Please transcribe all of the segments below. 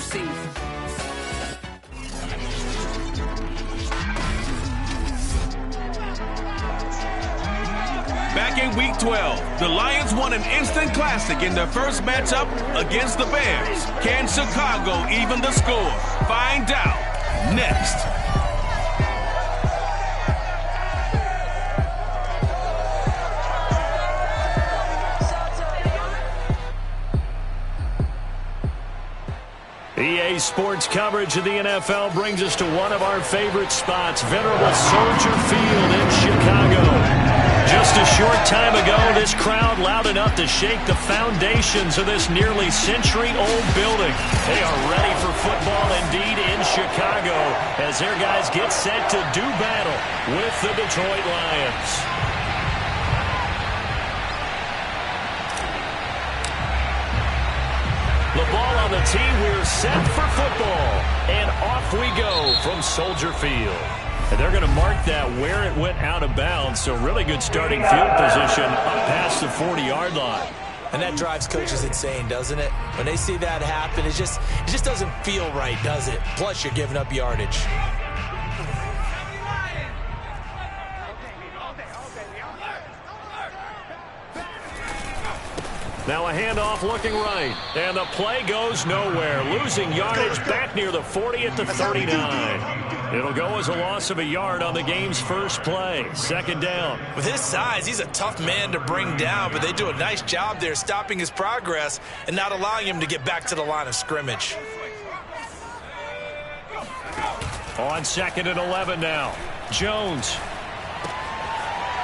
see. Back in Week 12, the Lions won an instant classic in their first matchup against the Bears. Can Chicago even the score? Find out next. EA Sports coverage of the NFL brings us to one of our favorite spots, venerable Soldier Field in Chicago. Just a short time ago, this crowd loud enough to shake the foundations of this nearly century-old building. They are ready for football indeed in Chicago as their guys get set to do battle with the Detroit Lions. The ball on the tee, we're set for football. And off we go from Soldier Field. And they're going to mark that where it went out of bounds. So really good starting field position up past the 40-yard line. And that drives coaches insane, doesn't it? When they see that happen, it just doesn't feel right, does it? Plus, you're giving up yardage. Now a handoff looking right. And the play goes nowhere. Losing yardage back near the 40 at the 39. It'll go as a loss of a yard on the game's first play. Second down. With his size, he's a tough man to bring down, but they do a nice job there stopping his progress and not allowing him to get back to the line of scrimmage. On 2nd and 11 now. Jones.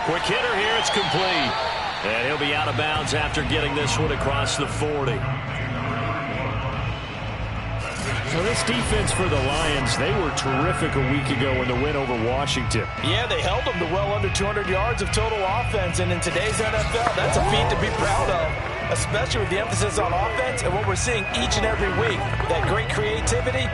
Quick hitter here. It's complete. And he'll be out of bounds after getting this one across the 40. So this defense for the Lions, they were terrific a week ago in the win over Washington. Yeah, they held them to well under 200 yards of total offense. And in today's NFL, that's a feat to be proud of, especially with the emphasis on offense and what we're seeing each and every week, that great creativity.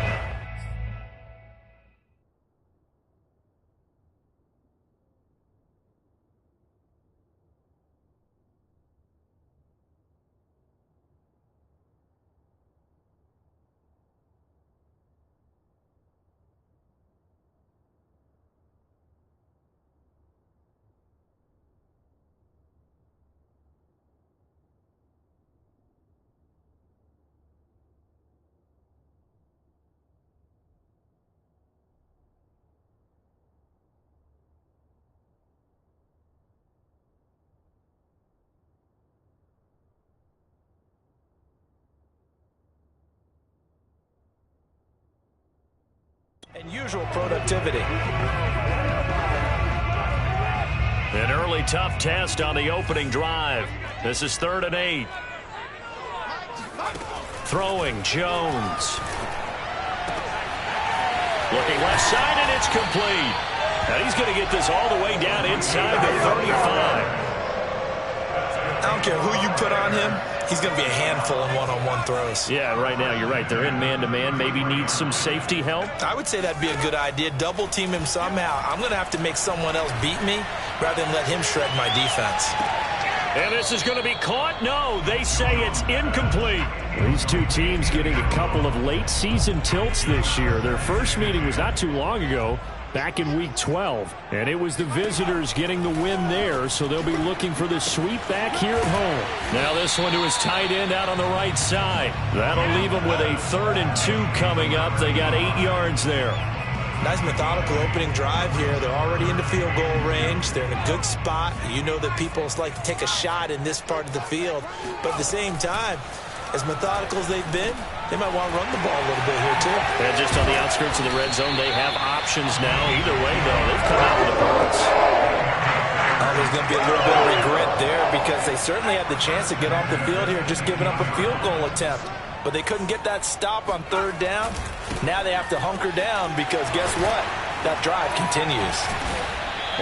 And usual productivity. An early tough test on the opening drive. This is 3rd and 8. Throwing Jones. Looking left side, and it's complete. And he's going to get this all the way down inside the 35. I don't care who you put on him. He's going to be a handful in one-on-one throws. Yeah, right now, you're right. They're in man-to-man. Maybe needs some safety help. I would say that'd be a good idea. Double team him somehow. I'm going to have to make someone else beat me rather than let him shred my defense. And this is going to be caught? No, they say it's incomplete. These two teams getting a couple of late-season tilts this year. Their first meeting was not too long ago, back in Week 12. And it was the visitors getting the win there, so they'll be looking for the sweep back here at home. Now this one to his tight end out on the right side. That'll leave them with a 3rd and 2 coming up. They got 8 yards there. Nice methodical opening drive here. They're already into field goal range. They're in a good spot. You know that people like to take a shot in this part of the field. But at the same time, as methodical as they've been, they might want to run the ball a little bit here, too. And just on the outskirts of the red zone, they have options now. Either way, though, they've come out with a points. Oh, there's going to be a little bit of regret there because they certainly had the chance to get off the field here just giving up a field goal attempt. But they couldn't get that stop on 3rd down. Now they have to hunker down because guess what? That drive continues.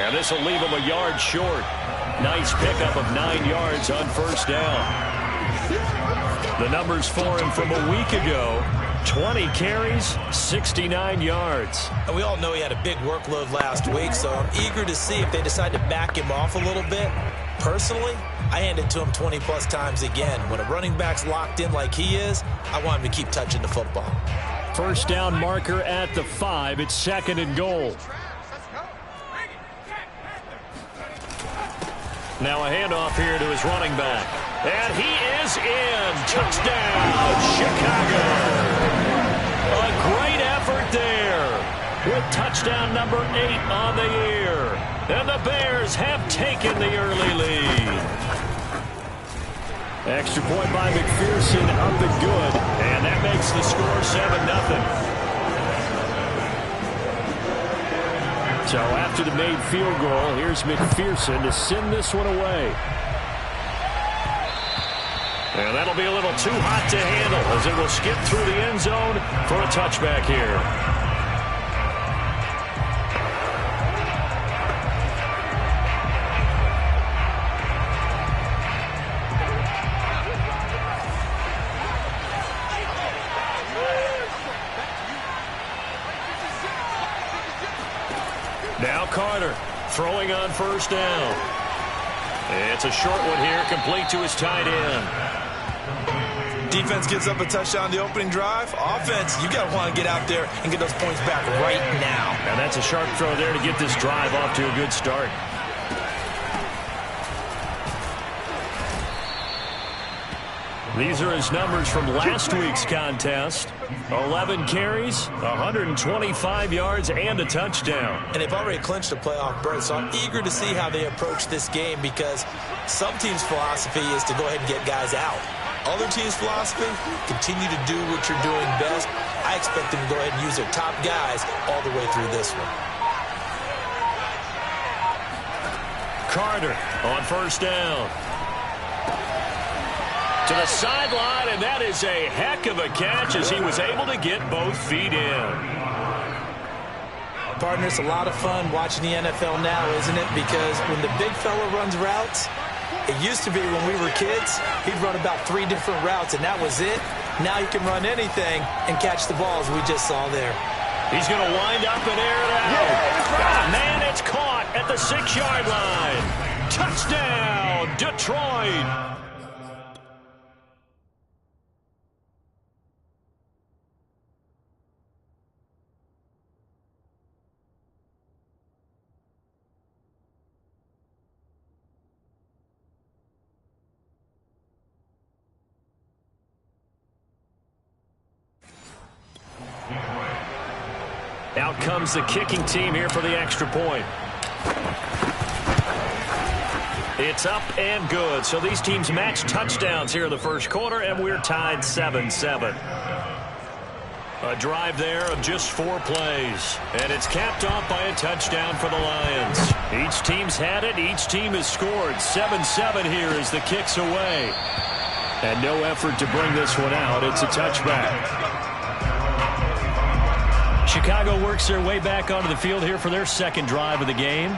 And this will leave them a yard short. Nice pickup of 9 yards on 1st down. The numbers for him from a week ago, 20 carries, 69 yards. And we all know he had a big workload last week, so I'm eager to see if they decide to back him off a little bit, personally, I hand it to him 20-plus times again. When a running back's locked in like he is, I want him to keep touching the football. First down marker at the 5. It's 2nd and goal. Now a handoff here to his running back. And he is in. Touchdown, Chicago. A great effort there with touchdown number 8 on the year. And the Bears have taken the early lead. Extra point by McPherson, up and good. And that makes the score 7-0. So after the made field goal, here's McPherson to send this one away. And that'll be a little too hot to handle as it will skip through the end zone for a touchback here. Now Carter throwing on first down. It's a short one here, complete to his tight end. Defense gives up a touchdown the opening drive. Offense, you got to want to get out there and get those points back right now. And that's a sharp throw there to get this drive off to a good start. These are his numbers from last week's contest. 11 carries, 125 yards, and a touchdown. And they've already clinched a playoff berth, so I'm eager to see how they approach this game because some teams' philosophy is to go ahead and get guys out. Other teams' philosophy, continue to do what you're doing best. I expect them to go ahead and use their top guys all the way through this one. Carter on first down. To the sideline, and that is a heck of a catch as he was able to get both feet in. Partner, it's a lot of fun watching the NFL now, isn't it? Because when the big fella runs routes, it used to be when we were kids, he'd run about 3 different routes, and that was it. Now he can run anything and catch the balls we just saw there. He's going to wind up and air it out. Oh, man, it's caught at the 6-yard line. Touchdown, Detroit. Out comes the kicking team here for the extra point. It's up and good. So these teams match touchdowns here in the first quarter, and we're tied 7-7. A drive there of just 4 plays, and it's capped off by a touchdown for the Lions. Each team's had it. Each team has scored. 7-7 here as the kick's away. And no effort to bring this one out. It's a touchback. Chicago works their way back onto the field here for their second drive of the game.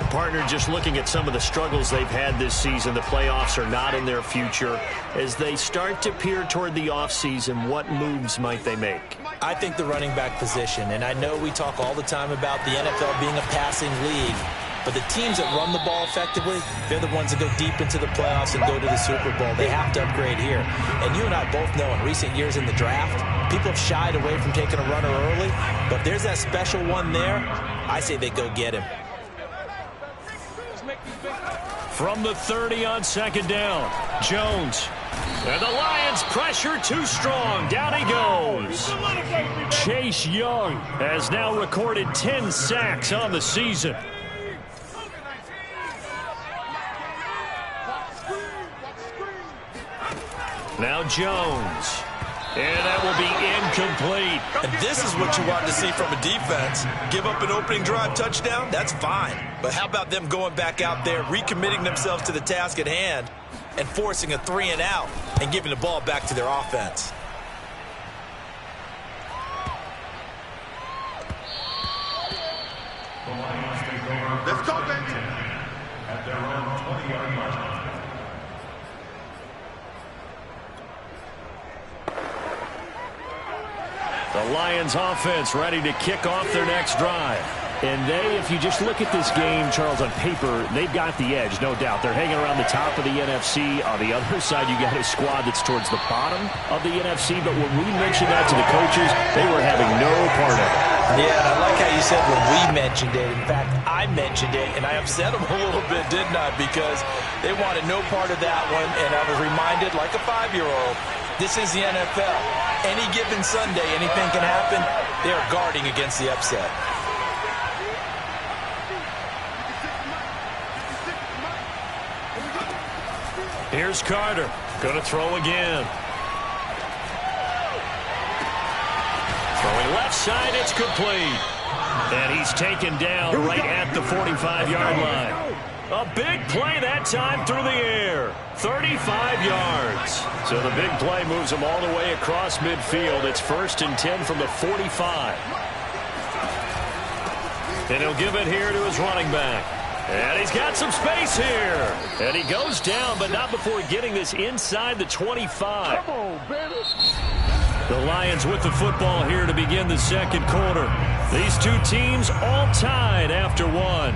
Partner, just looking at some of the struggles they've had this season, the playoffs are not in their future. As they start to peer toward the offseason, what moves might they make? I think the running back position, and I know we talk all the time about the NFL being a passing league, but the teams that run the ball effectively, they're the ones that go deep into the playoffs and go to the Super Bowl. They have to upgrade here. And you and I both know in recent years in the draft, people have shied away from taking a runner early, but if there's that special one there, I say they go get him. From the 30 on second down, Jones. And the Lions pressure too strong. Down he goes. Chase Young has now recorded 10 sacks on the season. Now Jones. And that will be incomplete. And this is what you want to see from a defense. Give up an opening drive touchdown, that's fine. But how about them going back out there, recommitting themselves to the task at hand, and forcing a 3-and-out and giving the ball back to their offense? Let's go, baby. At their own 20-yard line. The Lions offense ready to kick off their next drive. And they, if you just look at this game, Charles, on paper, they've got the edge, no doubt. They're hanging around the top of the NFC. On the other side, you got a squad that's towards the bottom of the NFC. But when we mentioned that to the coaches, they were having no part of it. Yeah, and I like how you said when we mentioned it. In fact, I mentioned it, and I upset them a little bit, didn't I? Because they wanted no part of that one, and I was reminded, like a 5-year-old, this is the NFL. Any given Sunday, anything can happen. They are guarding against the upset. Here's Carter. Going to throw again. Throwing left side, it's complete. And he's taken down right at the 45-yard line. A big play that time through the air. 35 yards. So the big play moves him all the way across midfield. It's 1st and 10 from the 45. And he'll give it here to his running back. And he's got some space here. And he goes down, but not before getting this inside the 25. Come on, baby. The Lions with the football here to begin the second quarter. These two teams all tied after one.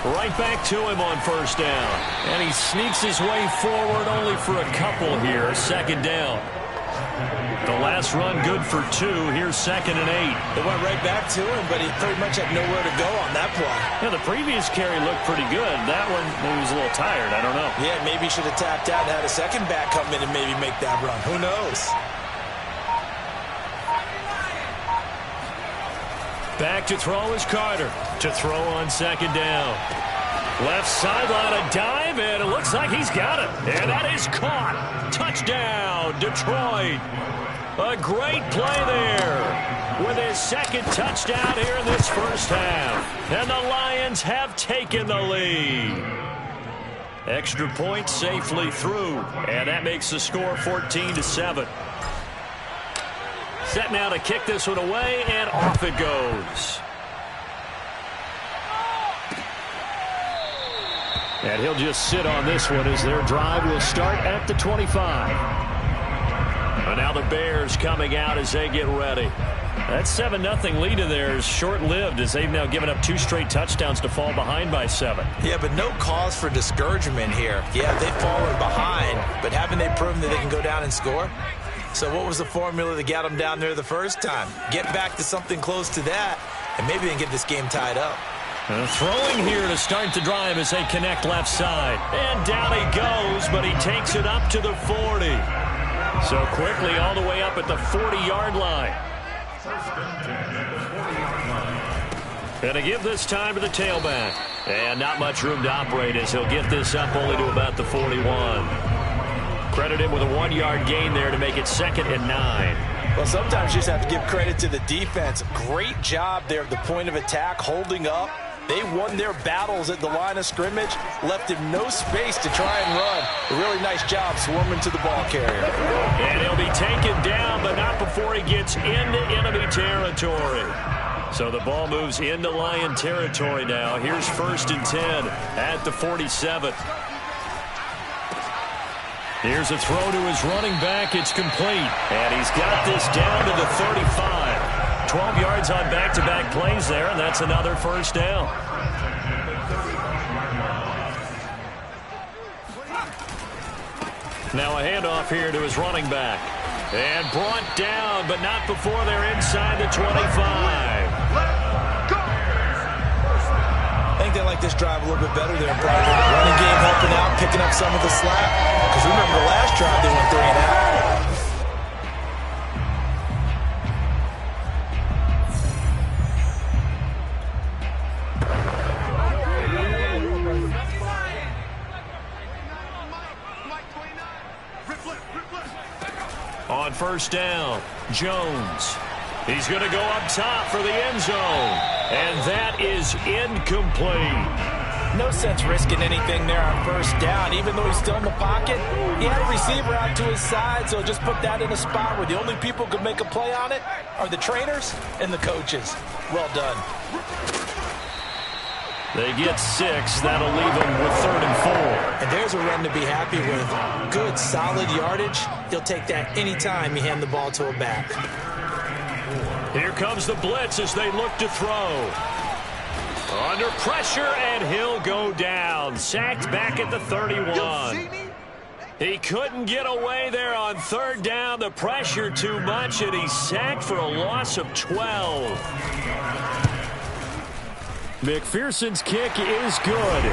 Right back to him on 1st down. And he sneaks his way forward only for a couple here. 2nd down. The last run good for 2. Here's 2nd and 8. They went right back to him, but he pretty much had nowhere to go on that play. Yeah, the previous carry looked pretty good. That one, maybe he was a little tired. I don't know. Yeah, maybe he should have tapped out and had a second back come in and maybe make that run. Who knows? Back to throw is Carter. To throw on 2nd down. Left sideline, a dive, and it looks like he's got it. And that is caught. Touchdown, Detroit. A great play there with his 2nd touchdown here in this 1st half. And the Lions have taken the lead. Extra point safely through, and that makes the score 14-7. Set now to kick this one away, and off it goes. And he'll just sit on this one as their drive will start at the 25. And now the Bears coming out as they get ready. That 7-0 lead of theirs short-lived as they've now given up 2 straight touchdowns to fall behind by 7. Yeah, but no cause for discouragement here. Yeah, they've fallen behind, but haven't they proven that they can go down and score? So what was the formula that got them down there the first time? Get back to something close to that, and maybe they can get this game tied up. Throwing here to start the drive as they connect left side. And down he goes, but he takes it up to the 40. So quickly all the way up at the 40-yard line. And to give this time to the tailback. And not much room to operate as he'll get this up only to about the 41. Credit him with a 1-yard gain there to make it 2nd and 9. Well, sometimes you just have to give credit to the defense. Great job there at the point of attack, holding up. They won their battles at the line of scrimmage, left him no space to try and run. A really nice job swarming to the ball carrier. And he'll be taken down, but not before he gets into enemy territory. So the ball moves into Lion territory now. Here's 1st and 10 at the 47. Here's a throw to his running back. It's complete. And he's got this down to the 35. 12 yards on back-to-back plays there, and that's another 1st down. Now a handoff here to his running back. And brought down, but not before they're inside the 25. I think they like this drive a little bit better there, Brian. Running game helping out, picking up some of the slack. Because remember the last drive, they went 3 and out. On 1st down, Jones. He's going to go up top for the end zone. And that is incomplete. No sense risking anything there on first down. Even though he's still in the pocket, he had a receiver out to his side, so just put that in a spot where the only people who could make a play on it are the trainers and the coaches. Well done. They get 6. That'll leave them with 3rd and 4. And there's a run to be happy with. Good, solid yardage. He'll take that anytime you hand the ball to a back. Here comes the blitz as they look to throw. Under pressure, and he'll go down. Sacked back at the 31. He couldn't get away there on 3rd down. The pressure too much, and he's sacked for a loss of 12. McPherson's kick is good.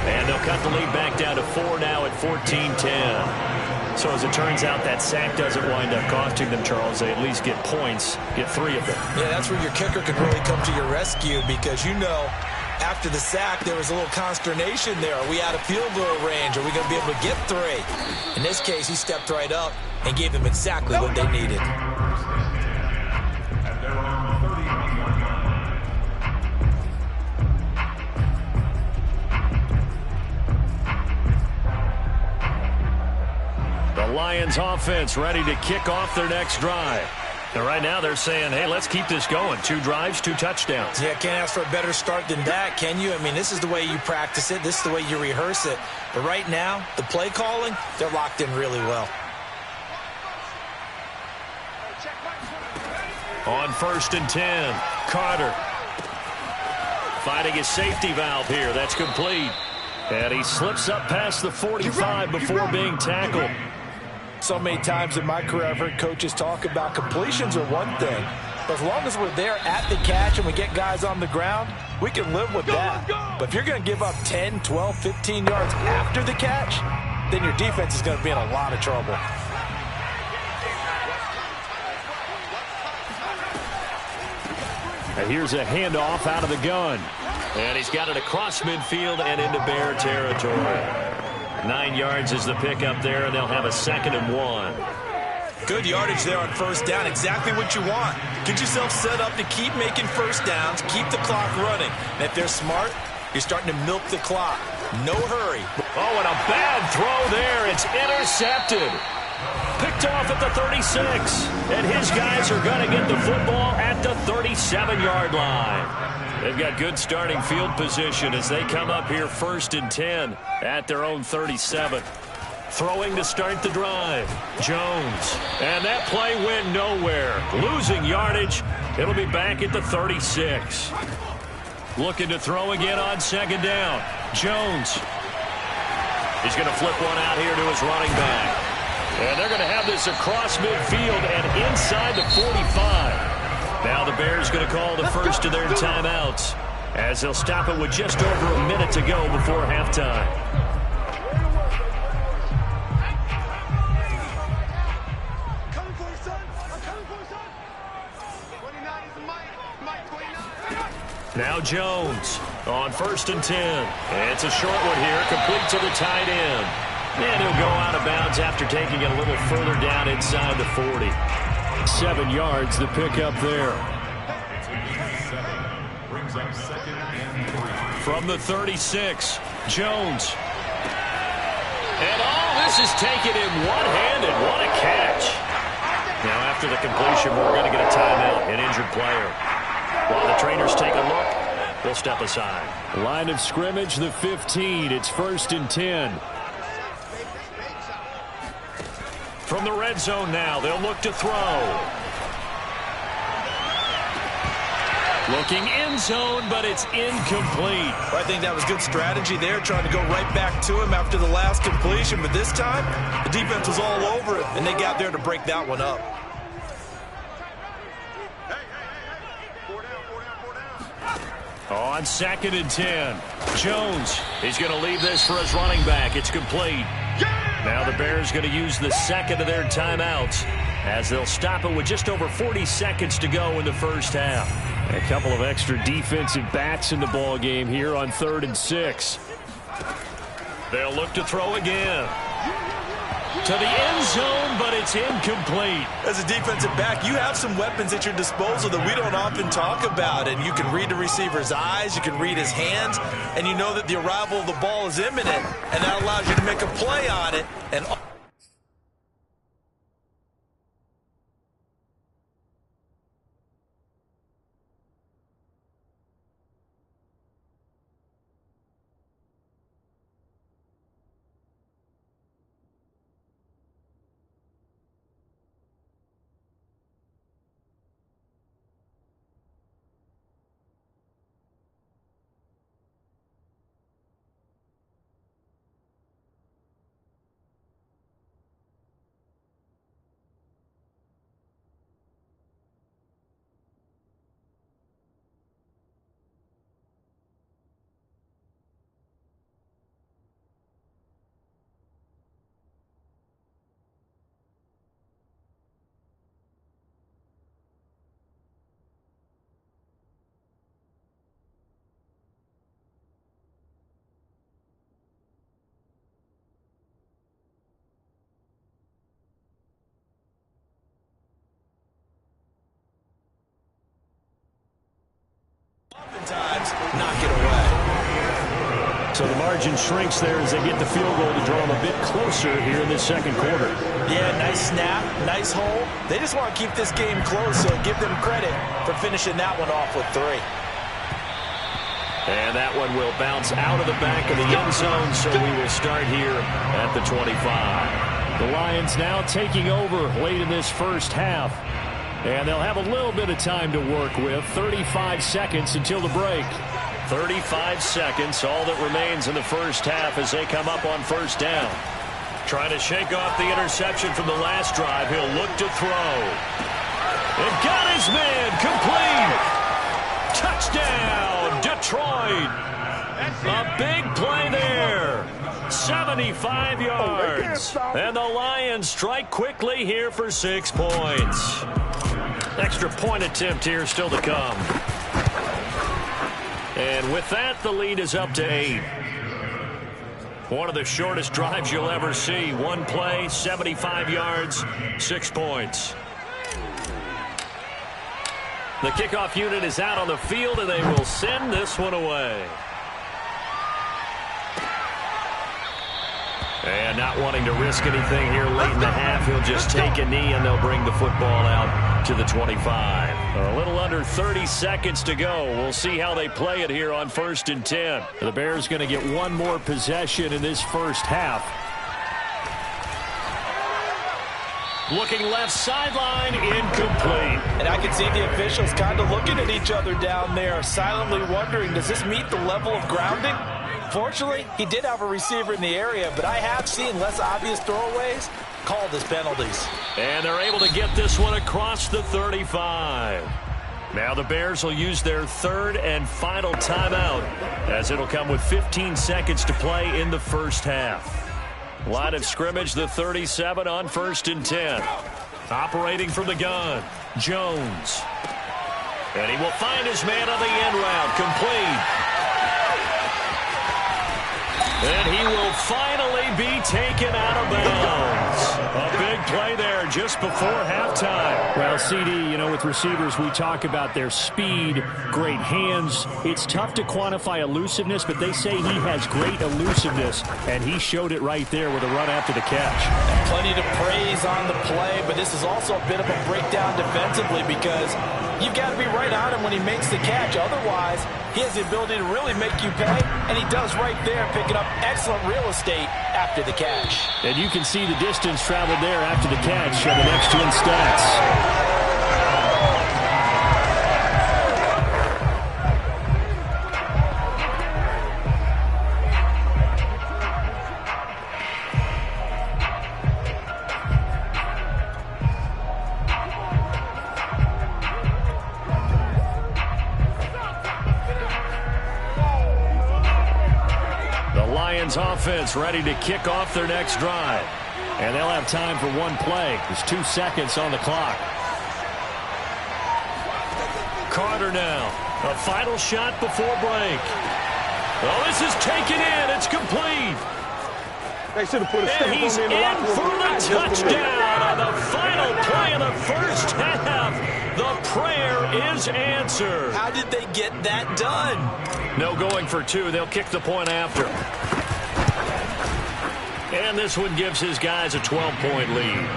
And they'll cut the lead back down to 4 now at 14-10. So as it turns out, that sack doesn't wind up costing them, Charles. They at least get points, get 3 of them. Yeah, that's where your kicker could really come to your rescue because, you know, after the sack, there was a little consternation there. Are we out of field goal range? Are we going to be able to get 3? In this case, he stepped right up and gave them exactly what they needed. The Lions offense ready to kick off their next drive. And right now they're saying, hey, let's keep this going. 2 drives, 2 touchdowns. Yeah, can't ask for a better start than that, can you? I mean, this is the way you practice it. This is the way you rehearse it. But right now, the play calling, they're locked in really well. On 1st and 10, Carter finding his safety valve here. That's complete. And he slips up past the 45 before being tackled. So many times in my career I've heard coaches talk about completions are one thing. But as long as we're there at the catch and we get guys on the ground, we can live with that. But if you're going to give up 10, 12, 15 yards after the catch, then your defense is going to be in a lot of trouble. And here's a handoff out of the gun. And he's got it across midfield and into Bear territory. 9 yards is the pickup there, and they'll have a 2nd and 1. Good yardage there on 1st down. Exactly what you want. Get yourself set up to keep making 1st downs, keep the clock running. And if they're smart, you're starting to milk the clock. No hurry. Oh, and a bad throw there. It's intercepted. Picked off at the 36. And his guys are going to get the football at the 37-yard line. They've got good starting field position as they come up here 1st and 10 at their own 37. Throwing to start the drive. Jones. And that play went nowhere. Losing yardage. It'll be back at the 36. Looking to throw again on 2nd down. Jones. He's going to flip one out here to his running back. And they're going to have this across midfield and inside the 45. Now the Bears going to call the first of their timeouts as they'll stop it with just over a minute to go before halftime. Now Jones on 1st and 10. And it's a short one here, complete to the tight end. And he'll go out of bounds after taking it a little further down inside the 40. 7 yards, the pickup there. From the 36, Jones. And this is taken in one-handed. What a catch. Now after the completion, we're going to get a timeout, an injured player. While the trainers take a look, we'll step aside. Line of scrimmage, the 15. It's 1st and 10. From the red zone now, they'll look to throw. Looking end zone, but it's incomplete. I think that was good strategy there, trying to go right back to him after the last completion. But this time, the defense was all over it, and they got there to break that one up. On 2nd and 10, Jones. He's going to leave this for his running back. It's complete. Now the Bears going to use the 2nd of their timeouts as they'll stop it with just over 40 seconds to go in the first half. A couple of extra defensive backs in the ball game here on 3rd and 6. They'll look to throw again. To the end zone, but it's incomplete. As a defensive back, you have some weapons at your disposal that we don't often talk about. And you can read the receiver's eyes, you can read his hands, and you know that the arrival of the ball is imminent, and that allows you to make a play on it. And oftentimes knock it away. So the margin shrinks there as they get the field goal to draw them a bit closer here in this second quarter. Yeah, nice snap, nice hole. They just want to keep this game close, so give them credit for finishing that one off with 3. And that one will bounce out of the back of the end zone, so we will start here at the 25. The Lions now taking over late in this first half. And they'll have a little bit of time to work with. 35 seconds until the break. 35 seconds, all that remains in the first half as they come up on first down. Trying to shake off the interception from the last drive. He'll look to throw. And got his man, complete. Touchdown, Detroit. A big play there. 75 yards. And the Lions strike quickly here for 6 points. Extra point attempt here still to come. And with that, the lead is up to 8. One of the shortest drives you'll ever see. One play, 75 yards, 6 points. The kickoff unit is out on the field, and they will send this one away. And not wanting to risk anything here late in the half, he'll just take a knee, and they'll bring the football out to the 25. A little under 30 seconds to go. We'll see how they play it here on 1st and 10. The Bears going to get one more possession in this first half. Looking left sideline, incomplete. And I can see the officials kind of looking at each other down there, silently wondering, does this meet the level of grounding? Fortunately, he did have a receiver in the area, but I have seen less obvious throwaways called as penalties. And they're able to get this one across the 35. Now the Bears will use their 3rd and final timeout, as it'll come with 15 seconds to play in the first half. Line of scrimmage, the 37 on 1st and 10. Operating from the gun, Jones. And he will find his man on the end route, complete. And he will finally be taken out of bounds. A big play there just before halftime. Well, CD, you know, with receivers, we talk about their speed, great hands. It's tough to quantify elusiveness, but they say he has great elusiveness, and he showed it right there with a run after the catch. Plenty to praise on the play, but this is also a bit of a breakdown defensively because you've got to be right on him when he makes the catch. Otherwise, he has the ability to really make you pay, and he does right there, picking up excellent real estate after the catch. And you can see the distance traveled there after the catch on the next 10 stats. Offense ready to kick off their next drive. And they'll have time for one play. There's 2 seconds on the clock. Carter now. A final shot before break. Oh, this is taken in. It's complete. They should have put a stamp And he's on me in the in locker for room. the touchdown on the final play of the first half. The prayer is answered. How did they get that done? No going for two. They'll kick the point after. And this one gives his guys a 12-point lead.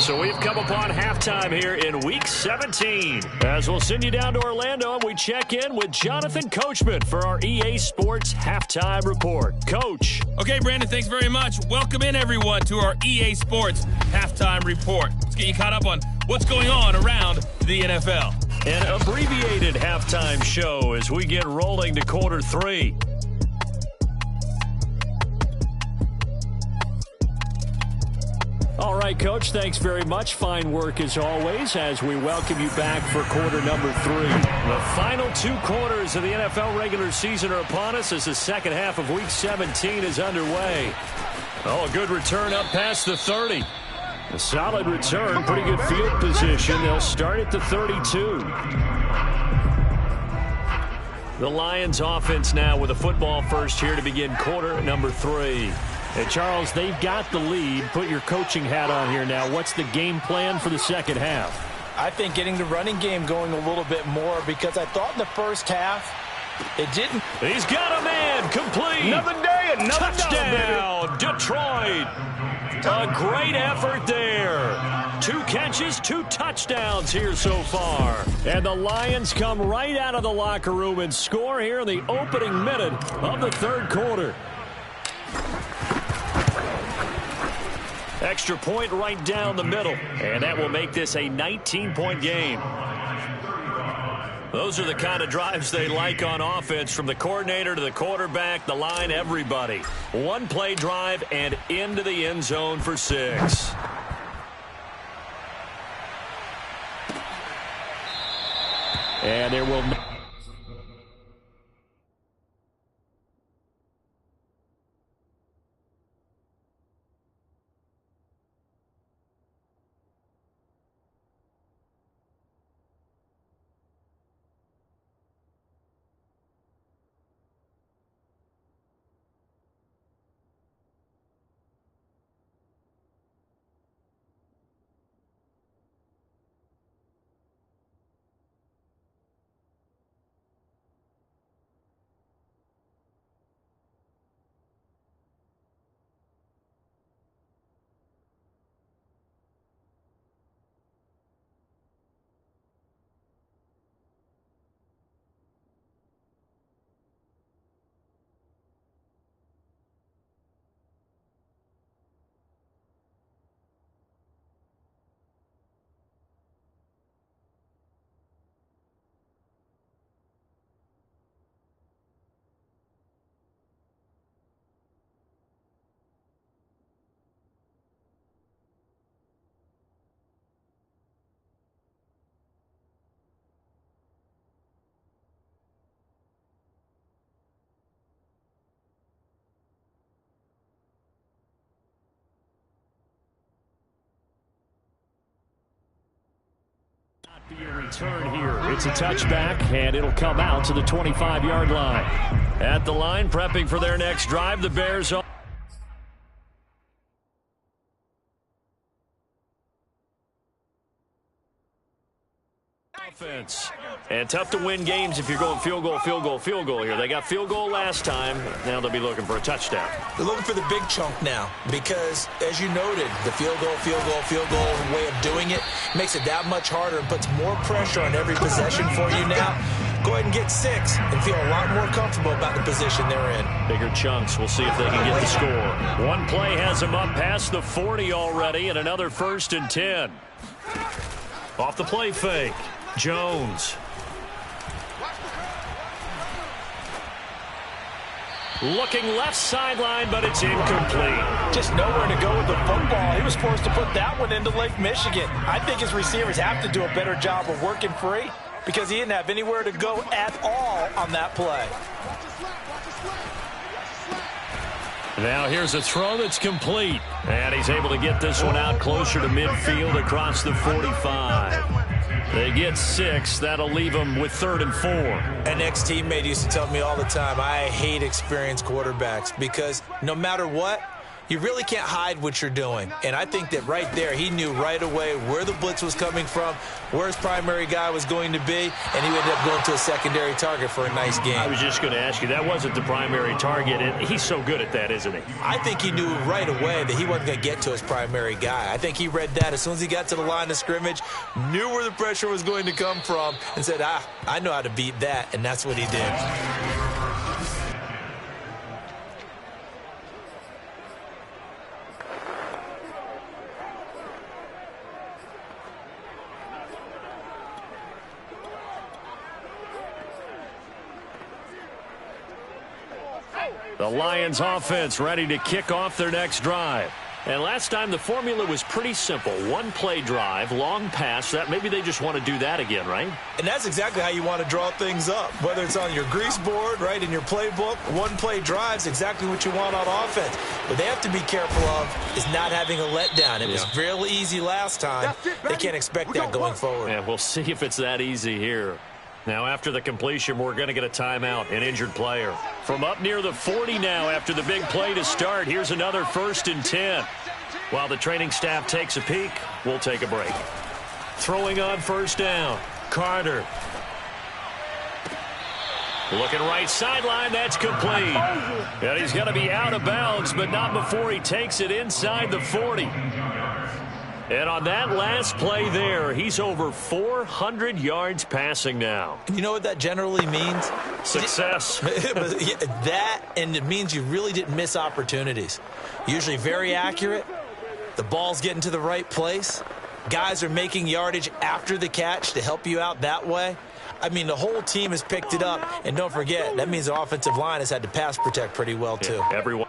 So we've come upon halftime here in Week 17. As we'll send you down to Orlando, and we check in with Jonathan Coachman for our EA Sports Halftime Report. Coach. Okay, Brandon, thanks very much. Welcome in, everyone, to our EA Sports Halftime Report. Let's get you caught up on what's going on around the NFL. An abbreviated halftime show as we get rolling to quarter three. All right, Coach, thanks very much. Fine work as always as we welcome you back for quarter number 3. The final 2 quarters of the NFL regular season are upon us as the second half of Week 17 is underway. Oh, a good return up past the 30. A solid return, pretty good field position. They'll start at the 32. The Lions offense now with a football first here to begin quarter number 3. Hey, Charles, they've got the lead. Put your coaching hat on here now. What's the game plan for the second half? I think getting the running game going a little bit more because I thought in the first half it didn't. He's got a man. Complete. Another day, another touchdown, Detroit. A great effort there. 2 catches, 2 touchdowns here so far. And the Lions come right out of the locker room and score here in the opening minute of the third quarter. Extra point right down the middle. And that will make this a 19-point game. Those are the kind of drives they like on offense, from the coordinator to the quarterback, the line, everybody. 1-play drive and into the end zone for 6. And there will not. Be a return here. It's a touchback, and it'll come out to the 25-yard line. At the line, prepping for their next drive, the Bears are offense. And tough to win games if you're going field goal, field goal, field goal here. They got field goal last time. Now they'll be looking for a touchdown. They're looking for the big chunk now because, as you noted, the field goal way of doing it makes it that much harder and puts more pressure on every possession for you now. Go ahead and get 6 and feel a lot more comfortable about the position they're in. Bigger chunks. We'll see if they can get the score. One play has them up past the 40 already, and another 1st and 10. Off the play fake. Jones. Looking left sideline, but it's incomplete. Just nowhere to go with the football. He was forced to put that one into Lake Michigan. I think his receivers have to do a better job of working free because he didn't have anywhere to go at all on that play. Now here's a throw that's complete. And he's able to get this one out closer to midfield across the 45. They get 6. That'll leave them with 3rd and 4. An ex-teammate used to tell me all the time, I hate experienced quarterbacks because no matter what, you really can't hide what you're doing. And I think that right there, he knew right away where the blitz was coming from, where his primary guy was going to be, and he ended up going to a secondary target for a nice game. I was just going to ask you, that wasn't the primary target, and he's so good at that, isn't he? I think he knew right away that he wasn't going to get to his primary guy. I think he read that as soon as he got to the line of scrimmage, knew where the pressure was going to come from, and said, I know how to beat that, and that's what he did. The Lions offense ready to kick off their next drive. And last time the formula was pretty simple. One play drive, long pass. That maybe they just want to do that again, right? And that's exactly how you want to draw things up. Whether it's on your grease board, right, in your playbook, one play drive's exactly what you want on offense. What they have to be careful of is not having a letdown. It was real easy last time. They can't expect that going forward. Yeah, we'll see if it's that easy here. Now, after the completion, we're going to get a timeout, an injured player. From up near the 40 now after the big play to start, here's another 1st and 10. While the training staff takes a peek, we'll take a break. Throwing on 1st down, Carter. Looking right sideline, that's complete. And he's going to be out of bounds, but not before he takes it inside the 40. And on that last play there, he's over 400 yards passing now. You know what that generally means? Success. That, and it means you really didn't miss opportunities. Usually very accurate. The ball's getting to the right place. Guys are making yardage after the catch to help you out that way. I mean, the whole team has picked it up. And don't forget, that means the offensive line has had to pass protect pretty well, too. Yeah, everyone.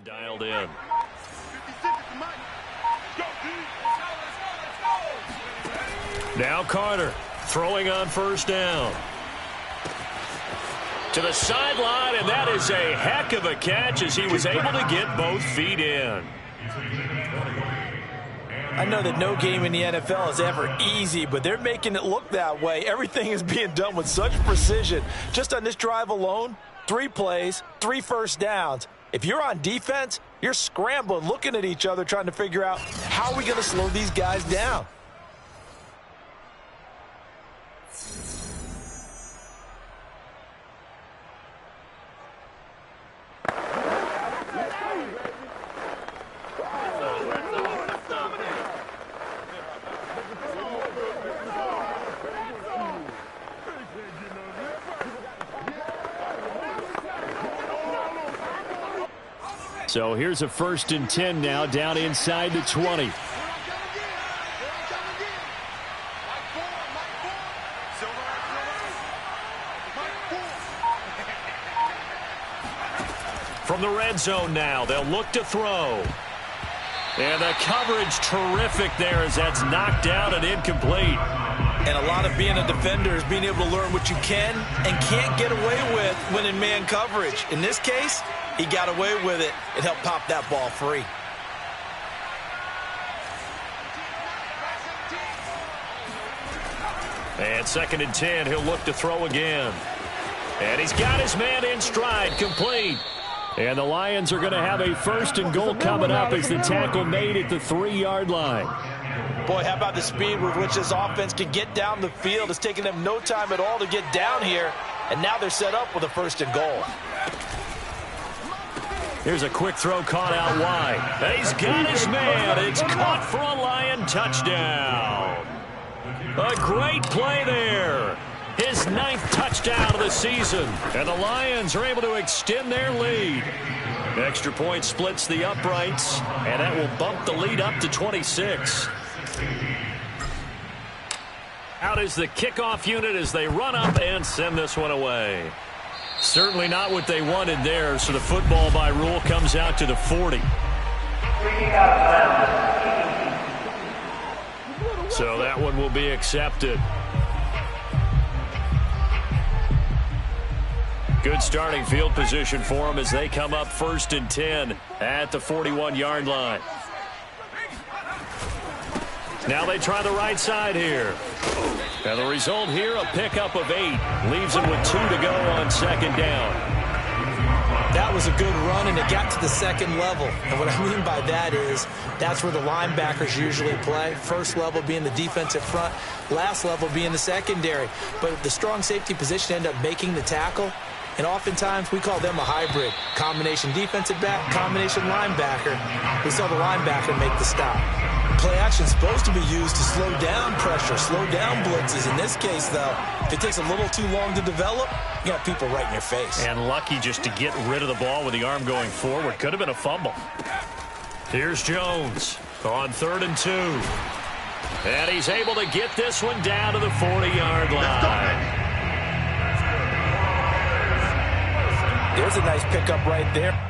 Dialed in. Now Carter throwing on 1st down. To the sideline, and that is a heck of a catch as he was able to get both feet in. I know that no game in the NFL is ever easy, but they're making it look that way. Everything is being done with such precision. Just on this drive alone, 3 plays, 3 first downs. If you're on defense, you're scrambling, looking at each other, trying to figure out how are we going to slow these guys down. So here's a 1st and 10 now down inside the 20. From the red zone now, they'll look to throw. And the coverage terrific there as that's knocked down and incomplete. And a lot of being a defender is being able to learn what you can and can't get away with when in man coverage. In this case, he got away with it and helped pop that ball free. And 2nd and 10, he'll look to throw again. And he's got his man in stride, complete. And the Lions are going to have a 1st and goal coming up as the tackle made at the 3-yard line. Boy, how about the speed with which this offense can get down the field? It's taken them no time at all to get down here. And now they're set up with a 1st and goal. Here's a quick throw caught out wide. And he's got his man. It's caught for a Lion touchdown. A great play there. His 9th touchdown of the season. And the Lions are able to extend their lead. Extra point splits the uprights, and that will bump the lead up to 26. Out is the kickoff unit as they run up and send this one away. Certainly not what they wanted there, so the football by rule comes out to the 40. So that one will be accepted. Good starting field position for them as they come up 1st and 10 at the 41-yard line. Now they try the right side here. And the result here, a pickup of 8. Leaves them with 2 to go on 2nd down. That was a good run, and it got to the 2nd level. And what I mean by that is that's where the linebackers usually play. First level being the defensive front, last level being the secondary. But the strong safety position ended up making the tackle. And oftentimes we call them a hybrid. Combination defensive back, combination linebacker. We saw the linebacker make the stop. Play action is supposed to be used to slow down pressure, slow down blitzes. In this case, though, if it takes a little too long to develop, you got people right in your face. And lucky just to get rid of the ball with the arm going forward. Could have been a fumble. Here's Jones on 3rd and 2. And he's able to get this one down to the 40-yard line. There's a nice pickup right there.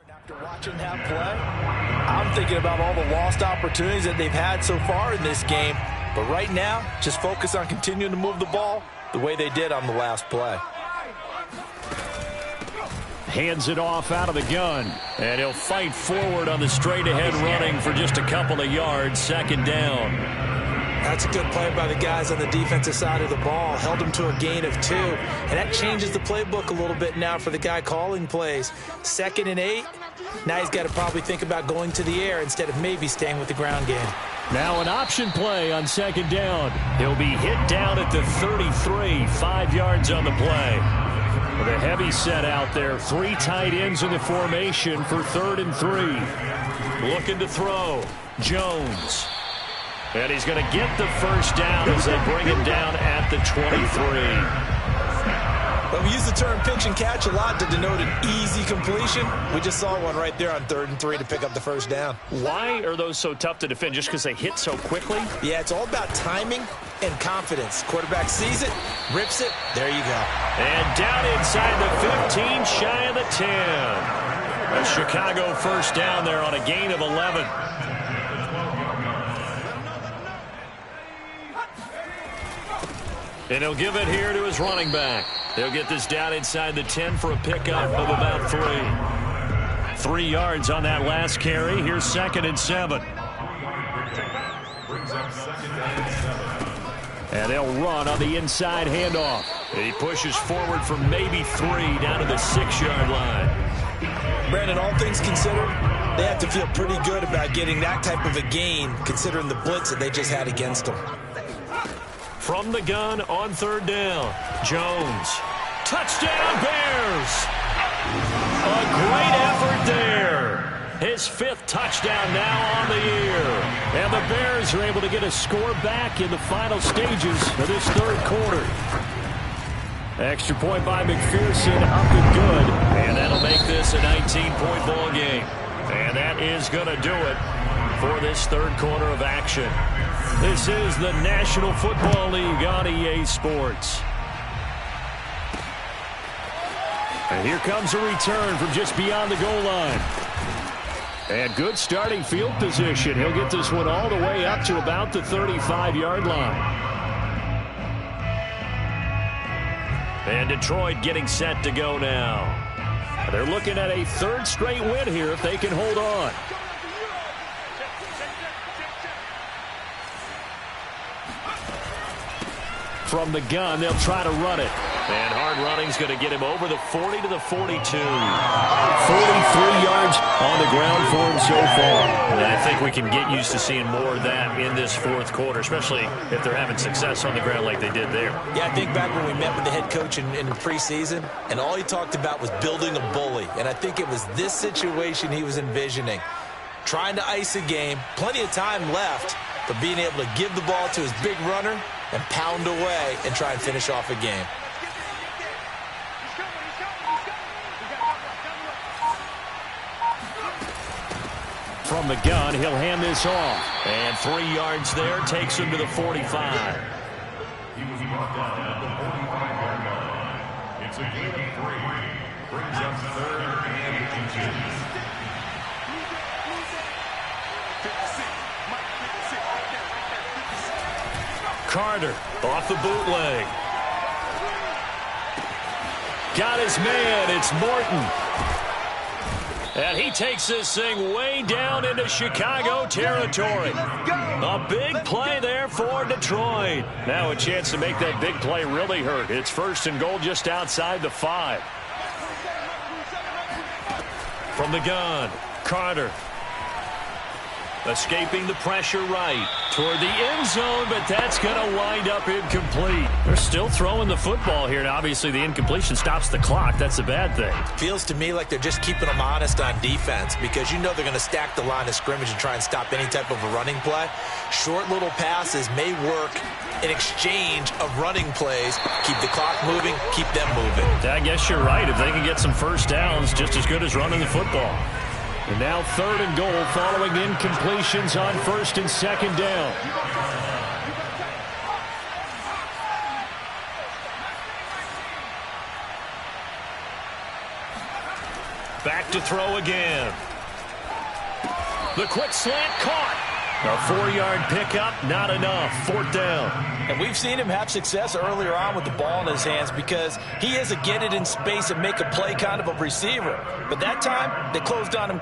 After watching that play, I'm thinking about all the lost opportunities that they've had so far in this game. But right now, just focus on continuing to move the ball the way they did on the last play. Hands it off out of the gun. And he'll fight forward on the straight-ahead running for just a couple of yards. 2nd down. That's a good play by the guys on the defensive side of the ball. Held them to a gain of 2. And that changes the playbook a little bit now for the guy calling plays. 2nd and 8. Now he's got to probably think about going to the air instead of maybe staying with the ground game. Now an option play on 2nd down. He'll be hit down at the 33. 5 yards on the play. With a heavy set out there. 3 tight ends in the formation for 3rd and 3. Looking to throw. Jones. And he's going to get the 1st down as they bring him down at the 23. Well, we use the term pitch and catch a lot to denote an easy completion. We just saw one right there on 3rd and 3 to pick up the first down. Why are those so tough to defend? Just because they hit so quickly? Yeah, it's all about timing and confidence. Quarterback sees it, rips it, there you go. And down inside the 15, shy of the 10. A Chicago first down there on a gain of 11. And he'll give it here to his running back. He'll get this down inside the 10 for a pickup of about 3. 3 yards on that last carry. Here's 2nd and 7. And they'll run on the inside handoff. And he pushes forward for maybe 3 down to the 6-yard line. Brandon, all things considered, they have to feel pretty good about getting that type of a gain considering the blitz that they just had against them. From the gun on 3rd down, Jones. Touchdown, Bears! A great effort there. His 5th touchdown now on the year. And the Bears are able to get a score back in the final stages of this 3rd quarter. Extra point by McPherson, up and good. And that'll make this a 19-point ball game. And that is going to do it for this 3rd quarter of action. This is the National Football League on EA Sports. And here comes a return from just beyond the goal line. And good starting field position. He'll get this one all the way up to about the 35-yard line. And Detroit getting set to go now. They're looking at a 3rd straight win here if they can hold on. From the gun, they'll try to run it. And hard running's going to get him over the 40 to the 42. 43 yards on the ground for him so far. And I think we can get used to seeing more of that in this 4th quarter, especially if they're having success on the ground like they did there. Yeah, I think back when we met with the head coach in the preseason, and all he talked about was building a bully. And I think it was this situation he was envisioning. Trying to ice a game, plenty of time left, but being able to give the ball to his big runner and pound away and try and finish off a game. From the gun, he'll hand this off. And 3 yards there takes him to the 45. He was brought down at the 45-yard line. It's a gain of 3. Brings up 3rd and 18. Carter off the bootleg. Got his man. It's Morton. And he takes this thing way down into Chicago territory. A big play there for Detroit. Now a chance to make that big play really hurt. It's 1st and goal just outside the 5. From the gun, Carter. Escaping the pressure right toward the end zone, but that's going to wind up incomplete. They're still throwing the football here, and obviously the incompletion stops the clock. That's a bad thing. Feels to me like they're just keeping them honest on defense because you know they're going to stack the line of scrimmage and try and stop any type of a running play. Short little passes may work in exchange of running plays. Keep the clock moving, keep them moving. I guess you're right. If they can get some first downs, just as good as running the football. And now 3rd and goal following incompletions on 1st and 2nd down. Back to throw again. The quick slant caught. A 4-yard pickup, not enough. 4th down. And we've seen him have success earlier on with the ball in his hands because he is a get it in space and make a play kind of a receiver. But that time, they closed on him.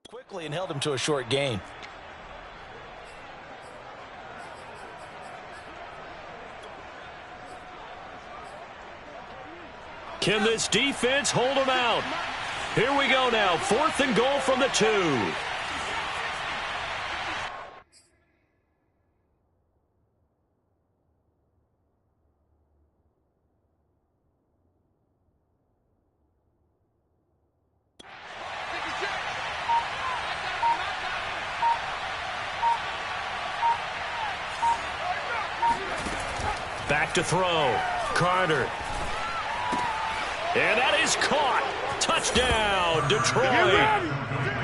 Quickly and held him to a short gain. Can this defense hold him out? Here we go now. 4th and goal from the 2. Back to throw. Carter. And that is caught. Touchdown, Detroit.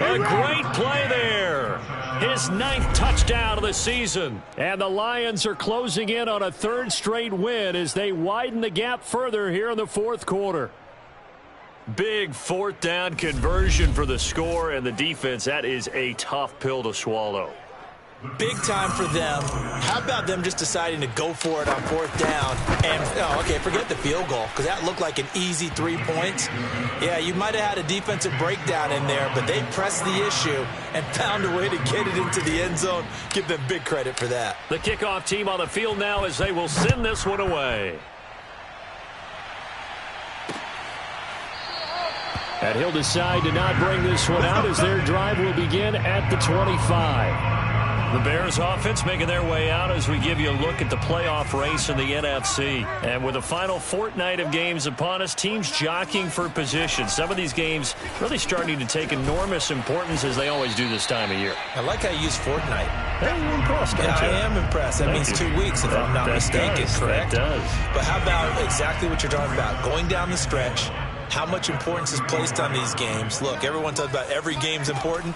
A great play there. His 9th touchdown of the season. And the Lions are closing in on a 3rd straight win as they widen the gap further here in the 4th quarter. Big 4th down conversion for the score, and the defense, that is a tough pill to swallow. Big time for them. How about them just deciding to go for it on 4th down? And, okay, forget the field goal, because that looked like an easy 3 points. Yeah, you might have had a defensive breakdown in there, but they pressed the issue and found a way to get it into the end zone. Give them big credit for that. The kickoff team on the field now as they will send this one away. And he'll decide to not bring this one out as their drive will begin at the 25. The Bears offense making their way out as we give you a look at the playoff race in the NFC. And with the final fortnight of games upon us, teams jockeying for position. Some of these games really starting to take enormous importance as they always do this time of year. I like how you use fortnight. Hey, you're impressed, yeah, I am impressed. That means 2 weeks if I'm not mistaken, correct? That does. But how about exactly what you're talking about? Going down the stretch, how much importance is placed on these games. Look, everyone talks about every game's important.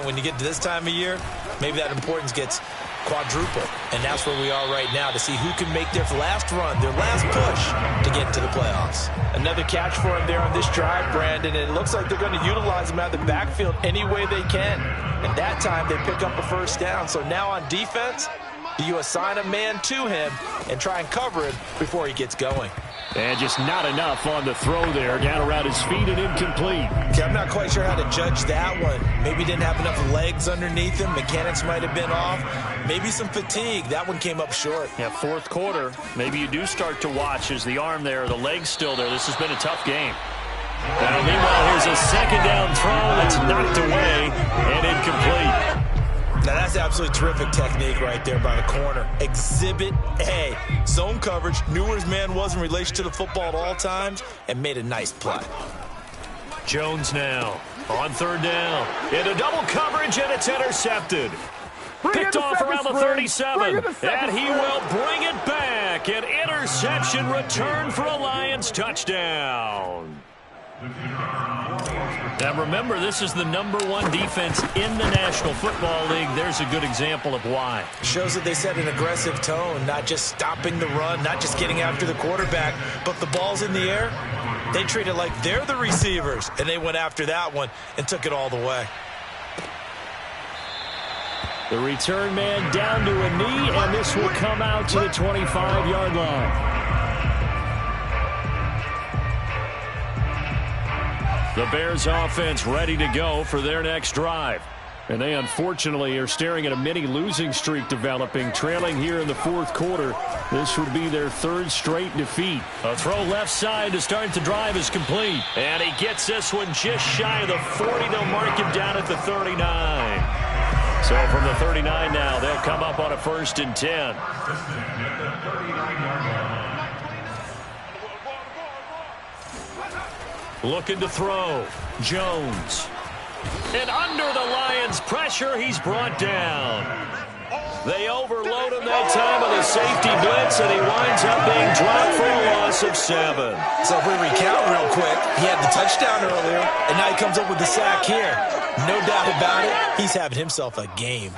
When you get to this time of year, maybe that importance gets quadrupled. And that's where we are right now to see who can make their last run, their last push to get into the playoffs. Another catch for him there on this drive, Brandon. And it looks like they're going to utilize him out of the backfield any way they can. And that time they pick up a 1st down. So now on defense, do you assign a man to him and try and cover him before he gets going? And just not enough on the throw there. Down around his feet and incomplete. Okay, I'm not quite sure how to judge that one. Maybe didn't have enough legs underneath him. Mechanics might have been off. Maybe some fatigue. That one came up short. Yeah, 4th quarter. Maybe you do start to watch as the arm there, the leg's still there. This has been a tough game. Now, meanwhile, here's a 2nd down throw that's knocked away and incomplete. Now, that's absolutely terrific technique right there by the corner. Exhibit A. Zone coverage, knew where his man was in relation to the football at all times, and made a nice play. Jones now on 3rd down. Into double coverage, and it's intercepted. Picked off around the 37, and he will bring it back. An interception return for a Lions touchdown. Now remember, this is the #1 defense in the National Football League. There's a good example of why. Shows that they set an aggressive tone, not just stopping the run, not just getting after the quarterback, but the ball's in the air. They treat it like they're the receivers, and they went after that one and took it all the way. The return man down to a knee, and this will come out to the 25-yard line. The Bears offense ready to go for their next drive. And they unfortunately are staring at a mini losing streak developing, trailing here in the 4th quarter. This would be their 3rd straight defeat. A throw left side to start the drive is complete. And he gets this one just shy of the 40. They'll mark him down at the 39. So from the 39 now, they'll come up on a 1st and 10. Looking to throw. Jones. And under the Lions' pressure, he's brought down. They overload him that time with a safety blitz, and he winds up being dropped for a loss of 7. So if we recount real quick, he had the touchdown earlier, and now he comes up with the sack here. No doubt about it, he's having himself a game.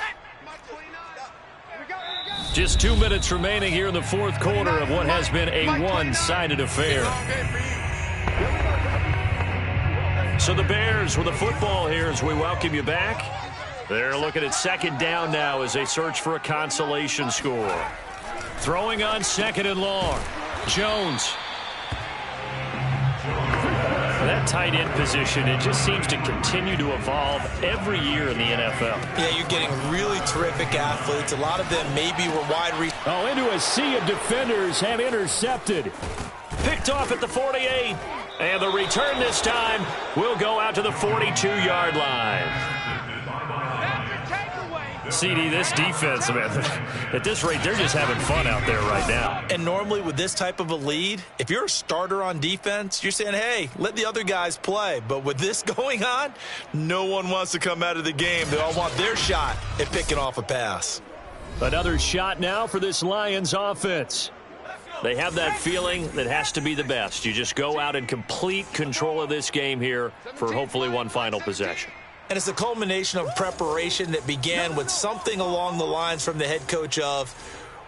Just 2 minutes remaining here in the 4th quarter of what has been a one-sided affair. So the Bears with the football here as we welcome you back. They're looking at 2nd down now as they search for a consolation score. Throwing on 2nd and long. Jones. That tight end position, it just seems to continue to evolve every year in the NFL. Yeah, you're getting really terrific athletes. A lot of them maybe were wide receiver. Oh, into a sea of defenders and intercepted. Picked off at the 48. And the return this time will go out to the 42-yard line. CD, this defense, man, at this rate, they're just having fun out there right now. And normally with this type of a lead, if you're a starter on defense, you're saying, hey, let the other guys play. But with this going on, no one wants to come out of the game. They all want their shot at picking off a pass. Another shot now for this Lions offense. They have that feeling that has to be the best. You just go out and complete control of this game here for hopefully one final possession. And it's a culmination of preparation that began with something along the lines from the head coach of,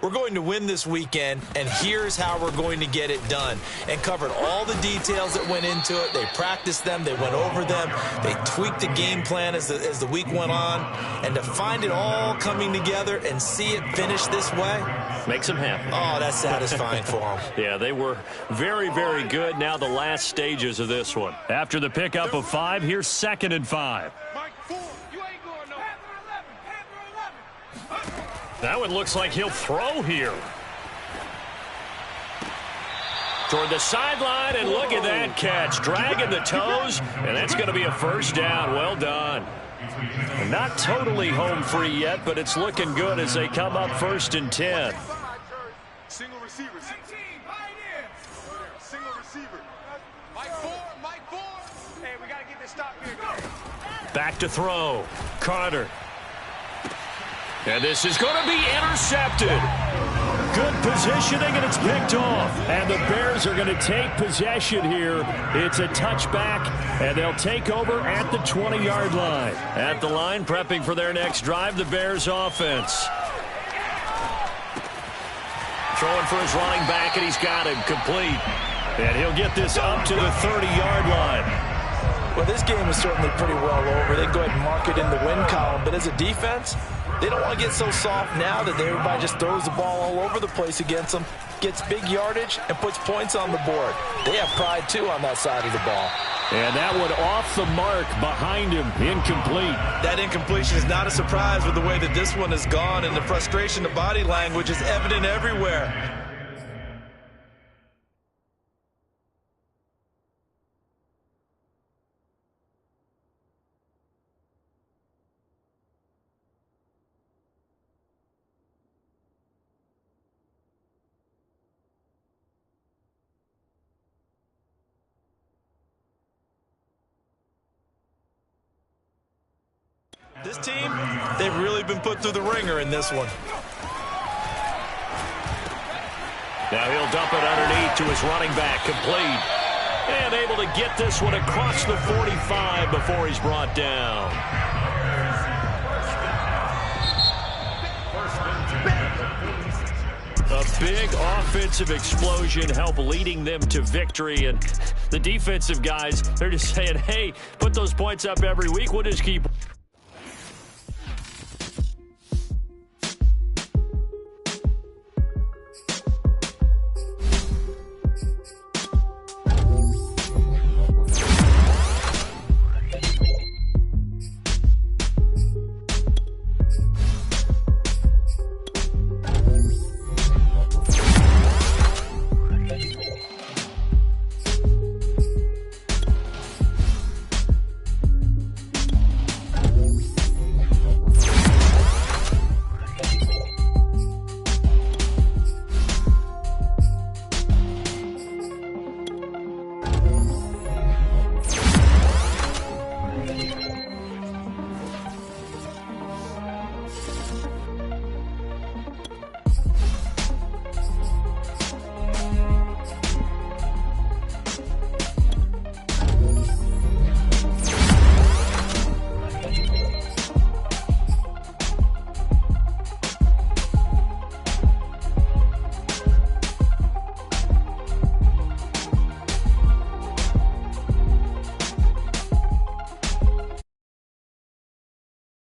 we're going to win this weekend, and here's how we're going to get it done. And covered all the details that went into it. They practiced them. They went over them. They tweaked the game plan as the week went on. And to find it all coming together and see it finish this way, makes them happy. Oh, that's satisfying for them. Yeah, they were very, very good. Now the last stages of this one. After the pickup of 5, here's 2nd and 5. That one looks like he'll throw here. Toward the sideline, and look at that catch. Dragging the toes, and that's going to be a first down. Well done. Not totally home free yet, but it's looking good as they come up 1st and 10. Single receiver. Single receiver. Mike 4. Hey, we got to get this stop here. Back to throw. Carter. And this is going to be intercepted. Good positioning, and it's picked off. And the Bears are going to take possession here. It's a touchback, and they'll take over at the 20-yard line. At the line, prepping for their next drive, the Bears offense. Throwing for his running back, and he's got him complete. And he'll get this up to the 30-yard line. Well, this game is certainly pretty well over. They go ahead and mark it in the win column. But as a defense, they don't want to get so soft now that everybody just throws the ball all over the place against them, gets big yardage, and puts points on the board. They have pride, too, on that side of the ball. And that one off the mark behind him, incomplete. That incompletion is not a surprise with the way that this one has gone, and the frustration, the body language is evident everywhere. This team, they've really been put through the ringer in this one. Now he'll dump it underneath to his running back, complete. And able to get this one across the 45 before he's brought down. A big offensive explosion help leading them to victory. And the defensive guys, they're just saying, hey, put those points up every week. We'll just keep